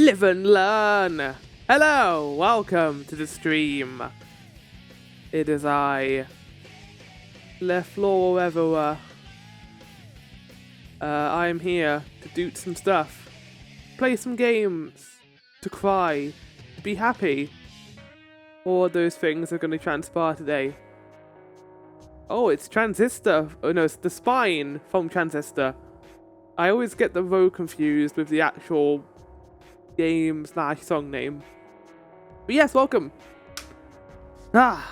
Live and learn! Hello, welcome to the stream. It is I, Left Floor everywhere. I am here to do some stuff, play some games, to cry, to be happy. All those things are going to transpire today. Oh, it's Transistor. Oh no, it's the spine from Transistor. I always get the row confused with the actual game / song name. But yes, welcome. How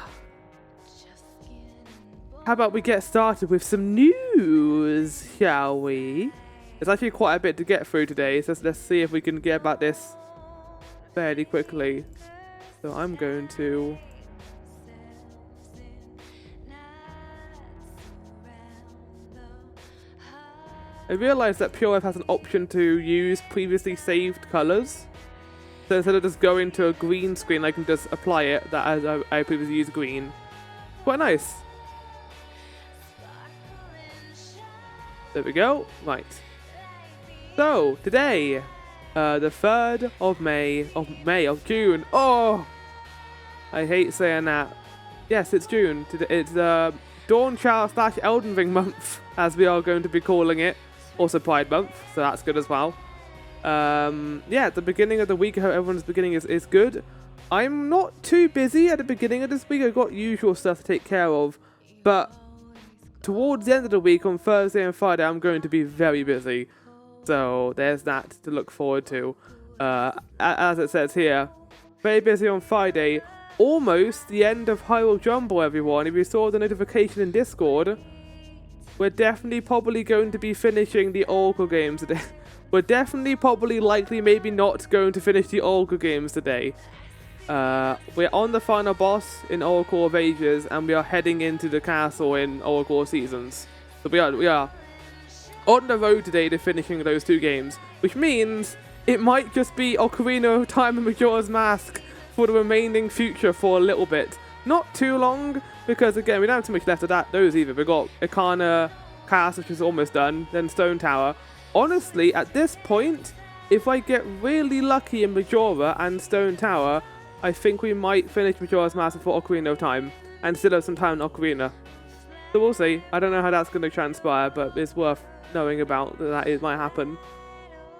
about we get started with some news, shall we? There's actually quite a bit to get through today, so let's see if we can get about this fairly quickly. So I'm going to... I realised that PureWave has an option to use previously saved colours. So instead of just going to a green screen, I can just apply it that as I previously used green. Quite nice. There we go. Right. So, today, the 3rd of June. Oh! I hate saying that. Yes, it's June. It's Dawn Child / Elden Ring month, as we are going to be calling it. Also Pride Month, so that's good as well. Yeah, the beginning of the week, I hope everyone's beginning is good. I'm not too busy at the beginning of this week. I've got usual stuff to take care of. But towards the end of the week, on Thursday and Friday, I'm going to be very busy. So there's that to look forward to. As it says here, very busy on Friday. Almost the end of Hyrule Jumble, everyone. If you saw the notification in Discord, we're definitely probably going to be finishing the Oracle games today. We're definitely probably likely maybe not going to finish the Oracle games today. We're on the final boss in Oracle of Ages, and we are heading into the castle in Oracle of Seasons. So we are on the road today to finishing those two games, which means it might just be Ocarina of Time and Majora's Mask for the remaining future for a little bit. Not too long, because again, we don't have too much left of those either. We've got Ikana Castle, which is almost done, then Stone Tower. Honestly, at this point, if I get really lucky in Majora and Stone Tower, I think we might finish Majora's Mask before Ocarina of Time, and still have some time in Ocarina. So we'll see. I don't know how that's going to transpire, but it's worth knowing about that it might happen.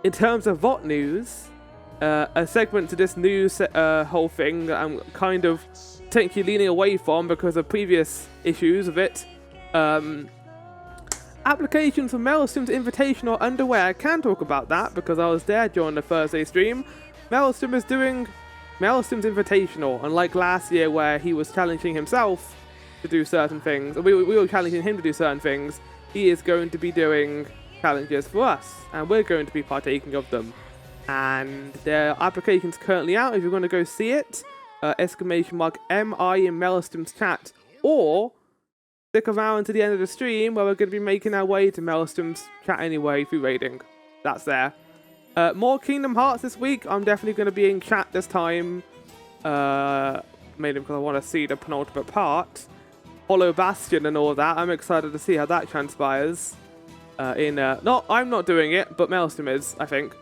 In terms of VOT news, a segment to this news whole thing that I'm kind of technically leaning away from because of previous issues of it. Applications for Maelstrom's Invitational underway. I can talk about that because I was there during the Thursday stream. Maelstrom is doing Maelstrom's Invitational, unlike last year where he was challenging himself to do certain things. We were challenging him to do certain things. He is going to be doing challenges for us, and we're going to be partaking of them. And their application's currently out. If you're going to go see it, !MI in Maelstrom's chat, or stick around to the end of the stream where we're going to be making our way to Maelstrom's chat anyway through raiding. That's there. More Kingdom Hearts this week. I'm definitely going to be in chat this time. Mainly because I want to see the penultimate part. Hollow Bastion and all that. I'm excited to see how that transpires. I'm not doing it, but Maelstrom is, I think.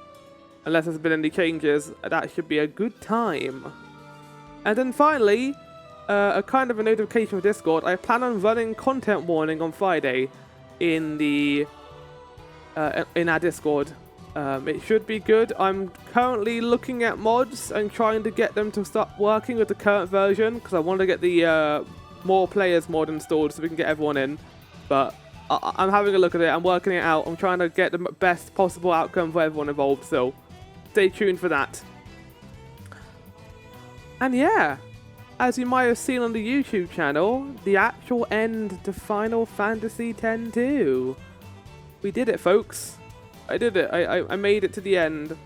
Unless there's been any changes, that should be a good time. And then finally, a kind of a notification for Discord. I plan on running content warning on Friday in our Discord. It should be good. I'm currently looking at mods and trying to get them to start working with the current version because I want to get the more players mod installed so we can get everyone in. But I'm having a look at it. I'm working it out. I'm trying to get the best possible outcome for everyone involved. So stay tuned for that. And yeah, as you might have seen on the YouTube channel, the actual end to Final Fantasy X-2. We did it, folks. I did it. I made it to the end.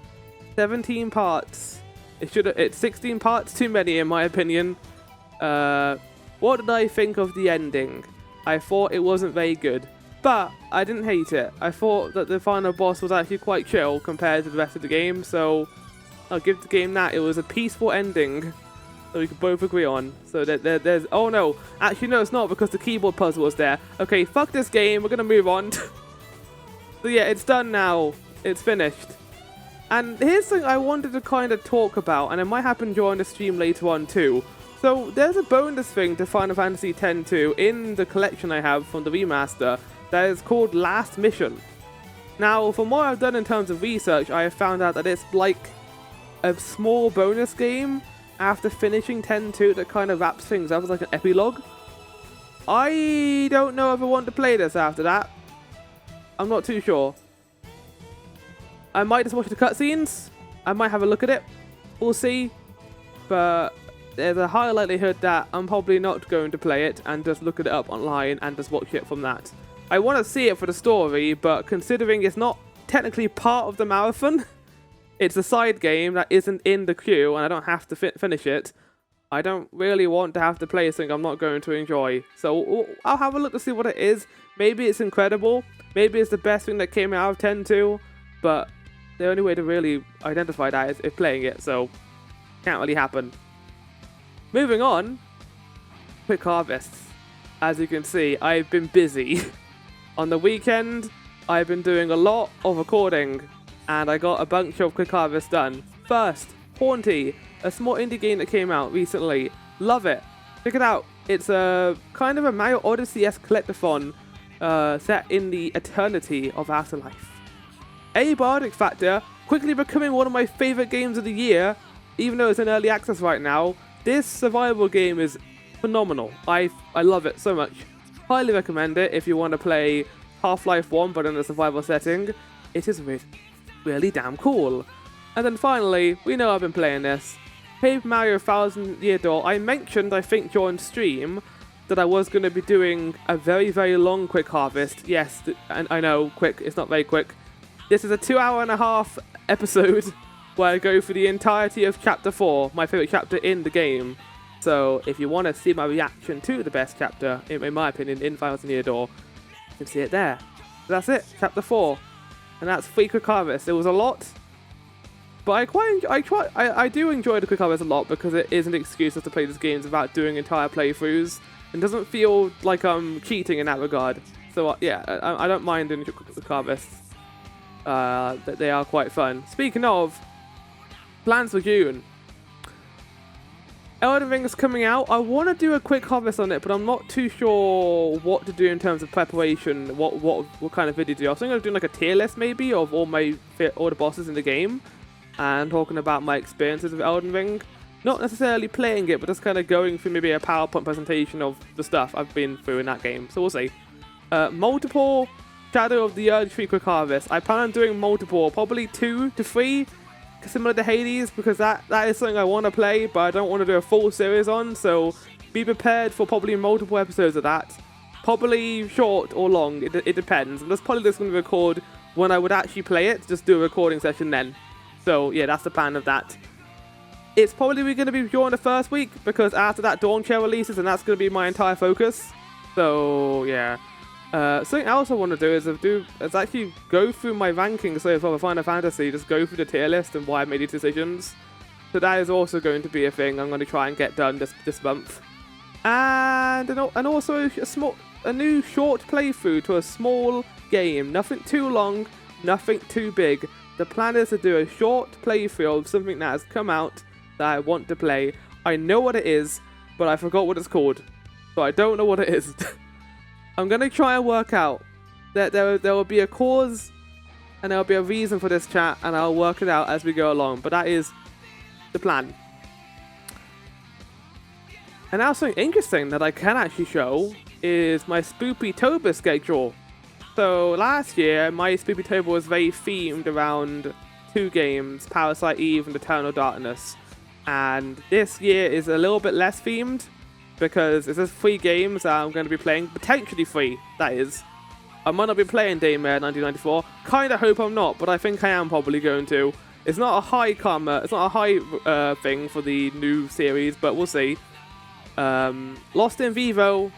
17 parts. It's 16 parts too many in my opinion. What did I think of the ending? I thought it wasn't very good, but I didn't hate it. I thought that the final boss was actually quite chill compared to the rest of the game, so I'll give the game that. It was a peaceful ending that we could both agree on. So there's... Oh no, actually no, it's not because the keyboard puzzle was there. Okay, fuck this game, we're gonna move on. So yeah, it's done now. It's finished. And here's something I wanted to kind of talk about, and it might happen during the stream later on too. So there's a bonus thing to Final Fantasy X-2 in the collection I have from the remaster that is called Last Mission. Now, from what I've done in terms of research, I have found out that it's like a small bonus game after finishing X-2 that kind of wraps things up as like an epilogue. I don't know if I want to play this after that. I'm not too sure. I might just watch the cutscenes. I might have a look at it. We'll see. But there's a high likelihood that I'm probably not going to play it and just look it up online and just watch it from that. I want to see it for the story, but considering it's not technically part of the marathon, it's a side game that isn't in the queue and I don't have to finish it, I don't really want to have to play something I'm not going to enjoy. So I'll have a look to see what it is. Maybe it's incredible. Maybe it's the best thing that came out of X-2, but the only way to really identify that is if playing it, so can't really happen. Moving on, quick harvests. As you can see, I've been busy. On the weekend, I've been doing a lot of recording, and I got a bunch of quick harvests done. First, Haunty, a small indie game that came out recently. Love it. Check it out. It's a kind of a Mario Odyssey-esque collectathon set in the eternity of Afterlife. A Bardic Factor, quickly becoming one of my favourite games of the year, even though it's in early access right now. This survival game is phenomenal. I love it so much. Highly recommend it if you want to play Half-Life 1 but in a survival setting. It is really damn cool. And then finally, we know I've been playing this. Paper Mario Thousand Year Door. I mentioned, I think during stream, that I was going to be doing a very, very long quick harvest. Yes, and I know, quick, it's not very quick. This is a 2.5-hour episode where I go through the entirety of Chapter 4, my favourite chapter in the game. So if you want to see my reaction to the best chapter, in my opinion, in Thousand Year Door, you can see it there. So that's it, Chapter 4. And that's 3 quick harvests. It was a lot, but I do enjoy the quick harvest a lot because it is an excuse to play these games without doing entire playthroughs. And doesn't feel like I'm cheating in that regard. So yeah, I don't mind doing quick harvests. That they are quite fun. Speaking of, plans for June. Elden Ring is coming out. I want to do a quick harvest on it, but I'm not too sure what to do in terms of preparation. What kind of video to do. I was thinking of doing like a tier list maybe of all the bosses in the game, and talking about my experiences with Elden Ring. Not necessarily playing it, but just kind of going through maybe a PowerPoint presentation of the stuff I've been through in that game. So we'll see. Multiple Shadow of the Erdtree 3 quick harvest. I plan on doing multiple, probably 2 to 3, similar to Hades, because that is something I want to play, but I don't want to do a full series on, so be prepared for probably multiple episodes of that. Probably short or long, it depends. I'm just probably just going to record when I would actually play it, just do a recording session then. So yeah, that's the plan of that. It's probably going to be during the first week, because after that Dawn Chair releases, and that's going to be my entire focus. So yeah. Something else I want to do is actually go through my rankings so for Final Fantasy, just go through the tier list and why I made these decisions. So that is also going to be a thing I'm going to try and get done this month. And also a new short playthrough to a small game. Nothing too long, nothing too big. The plan is to do a short playthrough of something that has come out that I want to play. I know what it is, but I forgot what it's called. So I don't know what it is. I'm going to try and work out that there will be a cause and there will be a reason for this chat, and I'll work it out as we go along. But that is the plan. And now something interesting that I can actually show is my Spoopytober schedule. So last year, my Spoopytober was very themed around 2 games, Parasite Eve and Eternal Darkness. And this year is a little bit less themed, because it's just 3 games that I'm going to be playing. Potentially 3, that is. I might not be playing Daymare 1994. Kind of hope I'm not, but I think I am probably going to. It's not a high thing for the new series, but we'll see. Lost in Vivo.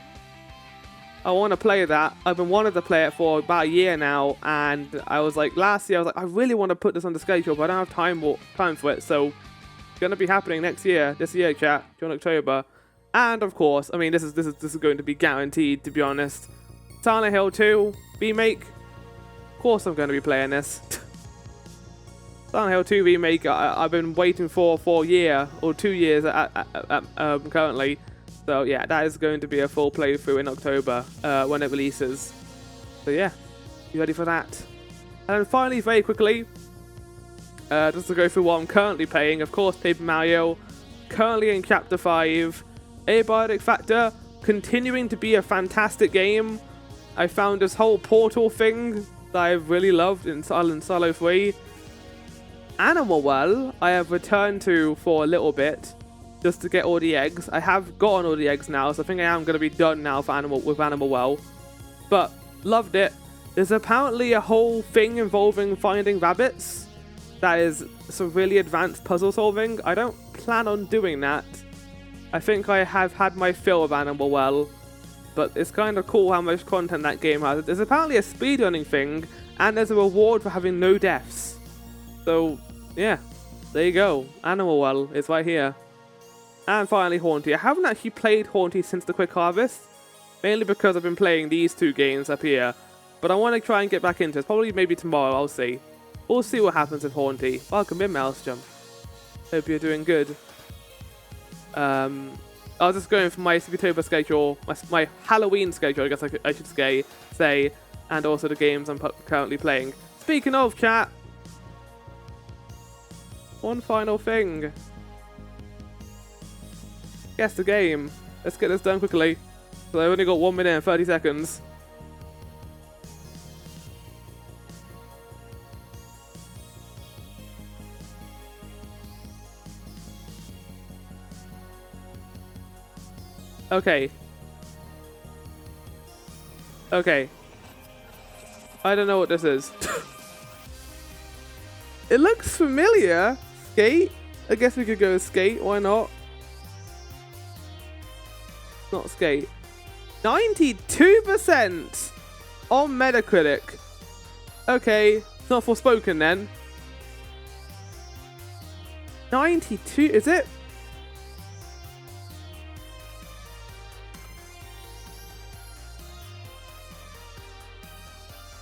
I want to play that. I've been wanting to play it for about a year now, and I was like, last year I was like, I really want to put this on the schedule, but I don't have time for it. So it's going to be happening this year, chat, June, October. And of course, I mean, this is going to be guaranteed, to be honest. Silent Hill 2 remake. Of course I'm going to be playing this. Silent Hill 2 remake, I've been waiting for a year or 2 years currently. So yeah, that is going to be a full playthrough in October when it releases. So yeah, you ready for that? And then finally, very quickly, just to go through what I'm currently playing. Of course, Paper Mario, currently in Chapter 5. Abiotic Factor, continuing to be a fantastic game. I found this whole portal thing that I really loved in Silo 3. Animal Well, I have returned to for a little bit, just to get all the eggs. I have gotten all the eggs now, so I think I am going to be done now with Animal Well. But, loved it. There's apparently a whole thing involving finding rabbits. That is some really advanced puzzle solving. I don't plan on doing that. I think I have had my fill of Animal Well. But it's kind of cool how much content that game has. There's apparently a speedrunning thing, and there's a reward for having no deaths. So, yeah. There you go. Animal Well is right here. And finally, Haunty. I haven't actually played Haunty since the Quick Harvest. Mainly because I've been playing these 2 games up here. But I want to try and get back into it. Probably maybe tomorrow, I'll see. We'll see what happens with Haunty. Welcome in, Maelstrom. Hope you're doing good. I was just going for my Spoopytober schedule, my Halloween schedule, I guess I should say, and also the games I'm currently playing. Speaking of, chat, one final thing. Guess the game. Let's get this done quickly. So I've only got 1 minute and 30 seconds. Okay. Okay. I don't know what this is. It looks familiar. Skate? I guess we could go with Skate. Why not? Not Skate. 92% on Metacritic. Okay. It's not Forspoken then. 92? Is it?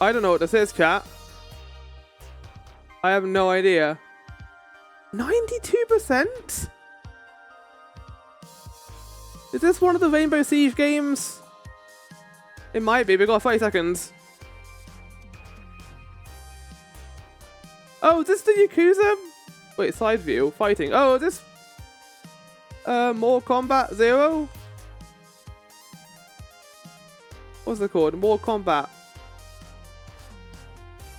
I don't know what this is, chat. I have no idea. 92%? Is this one of the Rainbow Siege games? It might be. We've got 30 seconds. Oh, is this the Yakuza? Wait, side view. Fighting. Oh, is this... Mortal Kombat 0? What's it called? Mortal Kombat.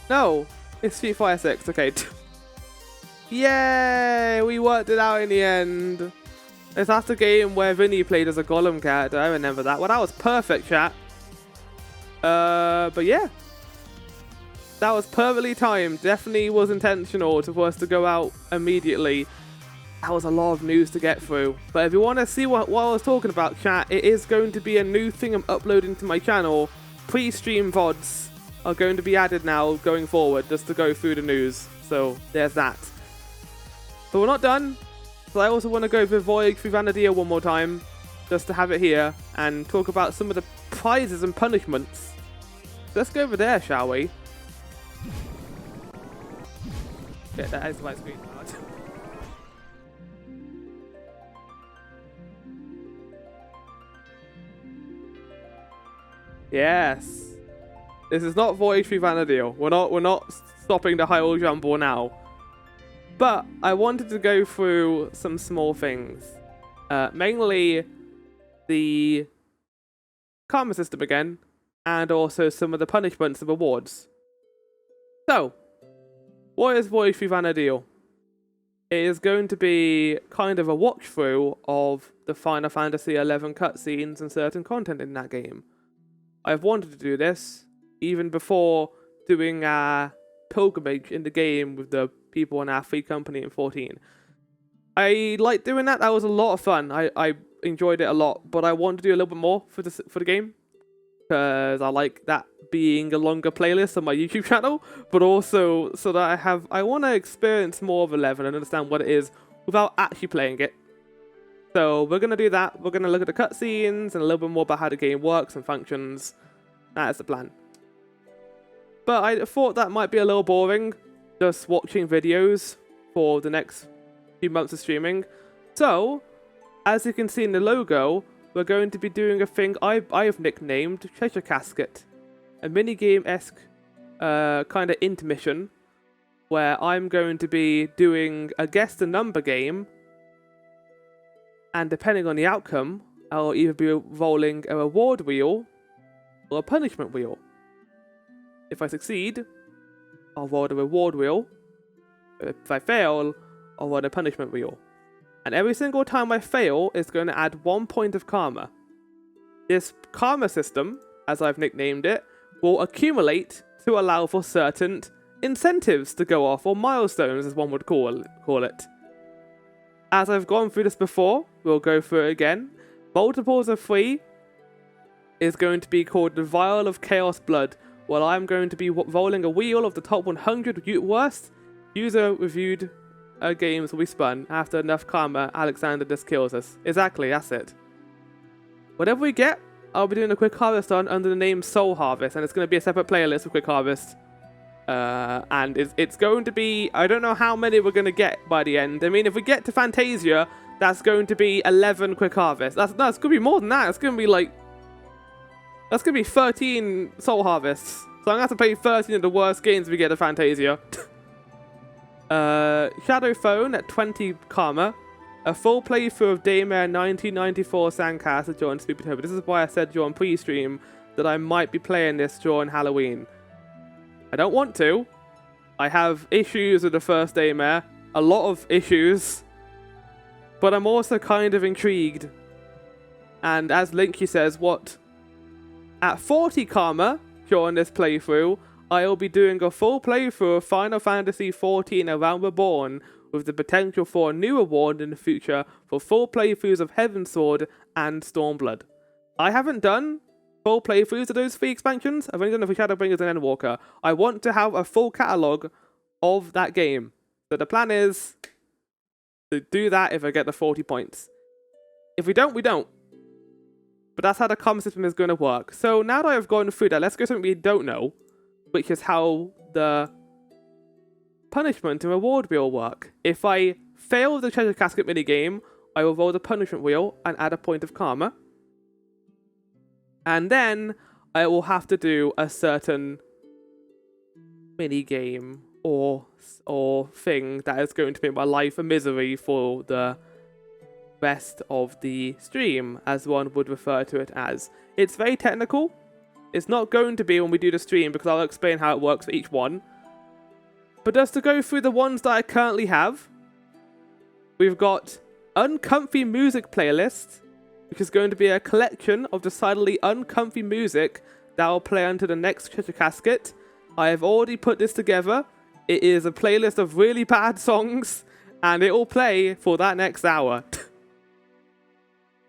No, it's Street Fighter 6. Okay. Yay! We worked it out in the end. It's that's the game where Vinny played as a Gollum character. I remember that. Well, that was perfect, chat. But yeah. That was perfectly timed. Definitely was intentional for us to go out immediately. That was a lot of news to get through. But if you want to see what I was talking about, chat, it is going to be a new thing I'm uploading to my channel. Pre-stream VODs are going to be added now going forward just to go through the news. So there's that. But we're not done. So I also want to go with Voyage through Vanadia one more time just to have it here and talk about some of the prizes and punishments. Let's go over there, shall we? Yeah, that is the right screen. Yes. This is not Voyage through Vanadia. We're not stopping the Hyrule Jumble now. But I wanted to go through some small things. Mainly the karma system again, and also some of the punishments and rewards. So, what is Voyage through Vanadia? It is going to be kind of a watch through of the Final Fantasy XI cutscenes and certain content in that game. I've wanted to do this even before doing a pilgrimage in the game with the people in our free company in 14. I like doing that. That was a lot of fun. I enjoyed it a lot, but I want to do a little bit more for the game because I like that being a longer playlist on my YouTube channel, but also so that I want to experience more of 11 and understand what it is without actually playing it. So we're going to do that. We're going to look at the cutscenes and a little bit more about how the game works and functions. That is the plan. But I thought that might be a little boring, just watching videos for the next few months of streaming. So, as you can see in the logo, we're going to be doing a thing I've nicknamed Treasure Casket. A minigame-esque kind of intermission where I'm going to be doing a guess the number game, and depending on the outcome, I'll either be rolling a reward wheel or a punishment wheel. If I succeed, I'll roll the reward wheel. If I fail, I'll roll the punishment wheel. And every single time I fail, it's going to add 1 point of karma. This karma system, as I've nicknamed it, will accumulate to allow for certain incentives to go off, or milestones as one would call it. As I've gone through this before, we'll go through it again. Multiples of 3 is going to be called the Vial of Chaos Blood, where I'm going to be rolling a wheel of the top 100 worst user-reviewed games will be spun. After enough karma, Alexander just kills us. Exactly, that's it. Whatever we get, I'll be doing a quick harvest on under the name Soul Harvest, and it's going to be a separate playlist of quick harvest. And it's going to be, I don't know how many we're going to get by the end. I mean, if we get to Fantasia, that's going to be 11 quick harvests. It's going to be more than that. It's going to be like, that's going to be 13 Soul Harvests. So I'm going to have to play 13 of the worst games we get to Fantasia. Shadow Phone at 20 karma. A full playthrough of Daymare 1994 Sandcastle during Spoopytober. This is why I said during pre-stream that I might be playing this during Halloween. I don't want to. I have issues with the first Daymare. A lot of issues. But I'm also kind of intrigued. And as Linky says, what? At 40 karma during this playthrough, I'll be doing a full playthrough of Final Fantasy XIV A Realm Reborn, with the potential for a new award in the future for full playthroughs of Heavensward and Stormblood. I haven't done full playthroughs of those 3 expansions. I've only done it for Shadowbringers and Endwalker. I want to have a full catalogue of that game. So the plan is to do that if I get the 40 points. If we don't, we don't. But that's how the karma system is going to work. So now that I've gone through that, let's go to something we don't know, which is how the punishment and reward wheel work. If I fail the treasure casket minigame, I will roll the punishment wheel and add a point of karma. And then I will have to do a certain minigame or thing that is going to make my life a misery for the rest of the stream, as one would refer to it as. It's very technical. It's not going to be when we do the stream, because I'll explain how it works for each one. But just to go through the ones that I currently have, we've got Uncomfy Music Playlist, which is going to be a collection of decidedly uncomfy music that will play under the next treasure casket. I have already put this together. It is a playlist of really bad songs, and it will play for that next hour.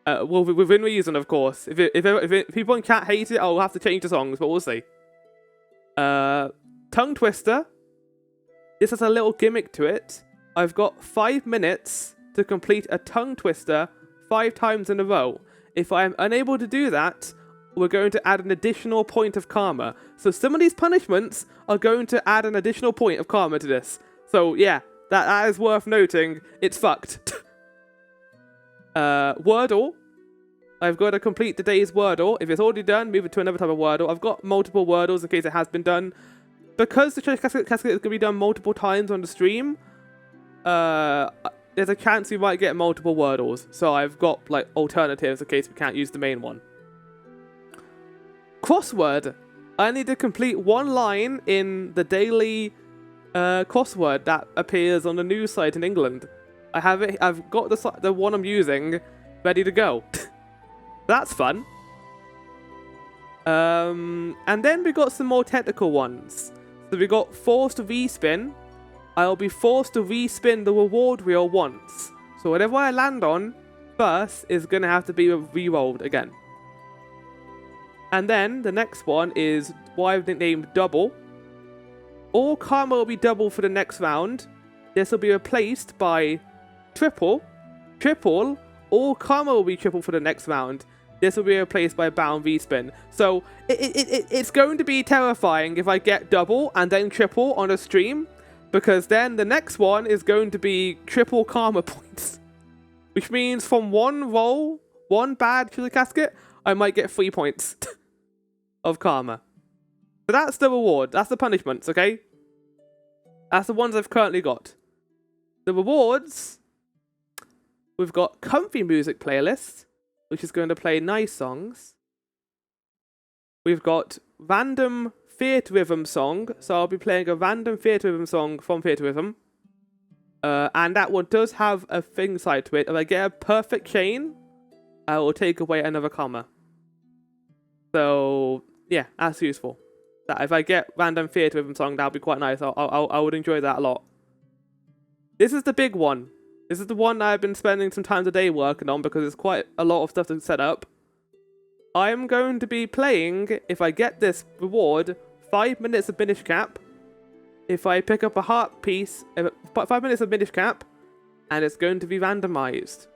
Well, within reason, of course. If people in chat hate it, I'll have to change the songs, but we'll see. Tongue Twister. This has a little gimmick to it. I've got 5 minutes to complete a tongue twister 5 times in a row. If I am unable to do that, we're going to add an additional point of karma. So some of these punishments are going to add an additional point of karma to this. So yeah, that is worth noting. It's fucked. Wordle. I've got to complete the day's Wordle. If it's already done, move it to another type of Wordle. I've got multiple Wordles in case it has been done. Because the treasure casket is going to be done multiple times on the stream, there's a chance we might get multiple Wordles. So I've got like alternatives in case we can't use the main one. Crossword. I need to complete 1 line in the daily crossword that appears on the news site in England. I have it. I've got the one I'm using ready to go. That's fun. And then we got some more technical ones. So we got forced respin. I'll be forced to respin the reward wheel once. So whatever I land on first is going to have to be re-rolled again. And then the next one is what I've named double. All karma will be double for the next round. This will be replaced by triple. Triple. All karma will be triple for the next round. This will be replaced by bound respin. So it's going to be terrifying if I get double and then triple on a stream. because then the next one is going to be triple karma points. Which means from one roll, one bad Treasure Casket, I might get 3 points of karma. So that's the reward. That's the punishments, okay? That's the ones I've currently got. The rewards, we've got comfy music playlist, which is going to play nice songs. We've got random theatre rhythm song, so I'll be playing a random theatre rhythm song from Theatre Rhythm. And that one does have a thing side to it. If I get a perfect chain, I will take away another karma. So, yeah, that's useful. That if I get random theatre rhythm song, that'll be quite nice. I would enjoy that a lot. This is the big one. This is the one that I've been spending some time today working on because there's quite a lot of stuff to set up. I'm going to be playing, if I get this reward, 5 minutes of Minish Cap. If I pick up a heart piece, 5 minutes of Minish Cap, and it's going to be randomized.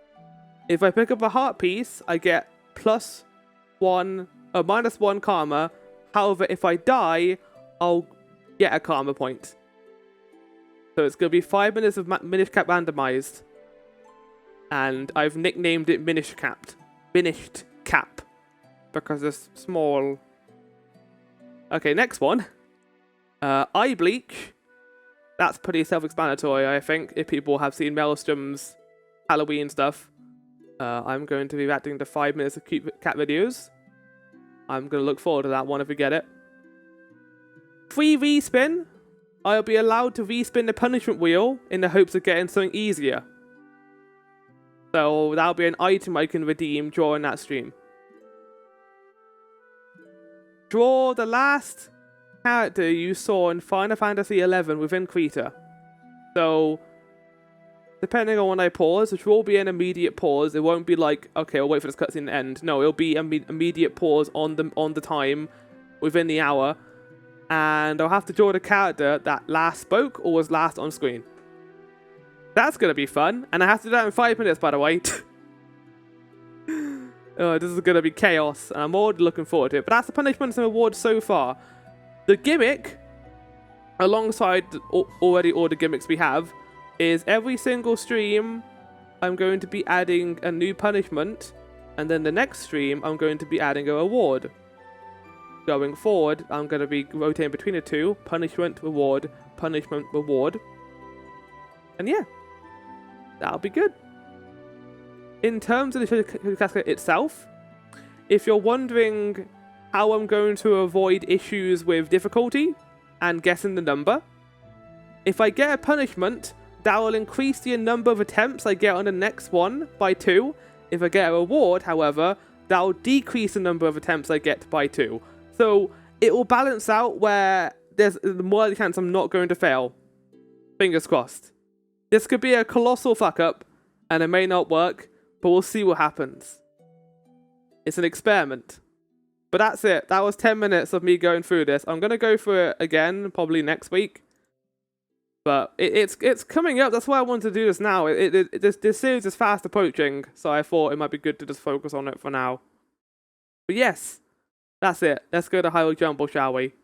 If I pick up a heart piece, I get -1 karma. However, if I die, I'll get a karma point. So it's going to be 5 minutes of Minish Cap randomized. And I've nicknamed it Minish Cap. Because it's small. Okay, next one. Eye Bleach. That's pretty self-explanatory, I think, if people have seen Maelstrom's Halloween stuff. I'm going to be reacting to 5 minutes of cute cat videos. I'm going to look forward to that one if we get it. Free respin. I'll be allowed to respin the punishment wheel in the hopes of getting something easier. So that'll be an item I can redeem during that stream. Draw the last character you saw in Final Fantasy XI within Krita. So, depending on when I pause, which will be an immediate pause. It won't be like, okay, I'll wait for this cutscene to end. No, it'll be an immediate pause on the time within the hour. And I'll have to draw the character that last spoke or was last on screen. That's going to be fun. And I have to do that in 5 minutes, by the way. This is going to be chaos. And I'm already looking forward to it. But that's the punishments and rewards so far. The gimmick, alongside already all the gimmicks we have, is every single stream I'm going to be adding a new punishment. And then the next stream, I'm going to be adding a reward. Going forward, I'm going to be rotating between the two. Punishment, reward, punishment, reward. And yeah, that'll be good. In terms of the Treasure Casket itself, if you're wondering how I'm going to avoid issues with difficulty and guessing the number, if I get a punishment, that will increase the number of attempts I get on the next one by 2. If I get a reward, however, that will decrease the number of attempts I get by 2. So it will balance out where there's more likely chance I'm not going to fail. Fingers crossed. This could be a colossal fuck up, and it may not work, but we'll see what happens. It's an experiment. But that's it. That was 10 minutes of me going through this. I'm going to go through it again, probably next week. But it's coming up. That's why I wanted to do this now. This series is fast approaching, so I thought it might be good to just focus on it for now. But yes, that's it. Let's go to Hyrule Jumble, shall we?